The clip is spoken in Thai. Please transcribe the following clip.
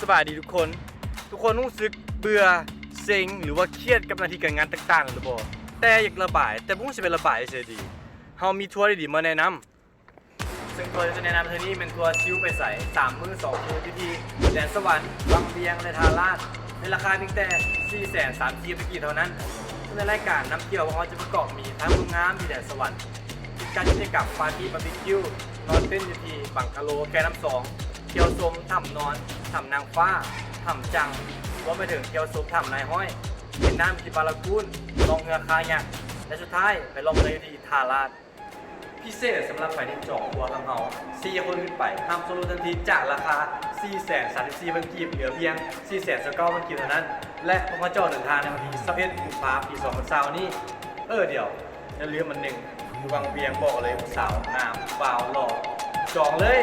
บายดีทุกคนรู้สึกเบื่อเซ็งหรือว่าเครียดกับหน้าที่การงานต่างๆหรือบ่แต่อยากระบายแต่บ่รู้สิไประบายเสียดีเฮามีทัวร์ดีๆมาแนะนำซึ่งทัวร์ที่จะแนะนำเทอนี้เป็นทัวร์ชิลไปใส่3 มื้อ 2 คืนที่แดนสวรรค์วังเวียงและทาราชในราคาเพียงแต่ 430,000 ตะกี้เท่านั้นในรายการน้ำเที่ยวของเราจะประกอบมีทั้งเมืองงามที่แดนสวรรค์การกิจกรรมปาร์ตี้บาร์บีคิวนอนเต้นอยู่ที่บังกะโลแกน้ำสองเที่ยวชมถ้ำนอนถ้ำนางฟ้าถ้ำจังรวมไปถึงเที่ยวชมถ้ำนายห้อยเล่นน้ำที่บาลากูนลงเรือคายักและสุดท้ายไปลงเรือที่ทาราชพิเศษสำหรับฝ่ายที่จองทัวร์ลำเฮา4 คนขึ้นไปห้ามโซโลทันทีจากราคา 434,000 กีบเหลือเพียง 429,000 กีบเท่านั้นและพวกเขาเจ้าเดินทางในวันที่11 กุมภาพันธ์ ปี 2020นี้เดี๋ยวอย่าลืมมันหนึ่งวังเวียงบอกเลยสาวงามบ่าวหล่อจองเลย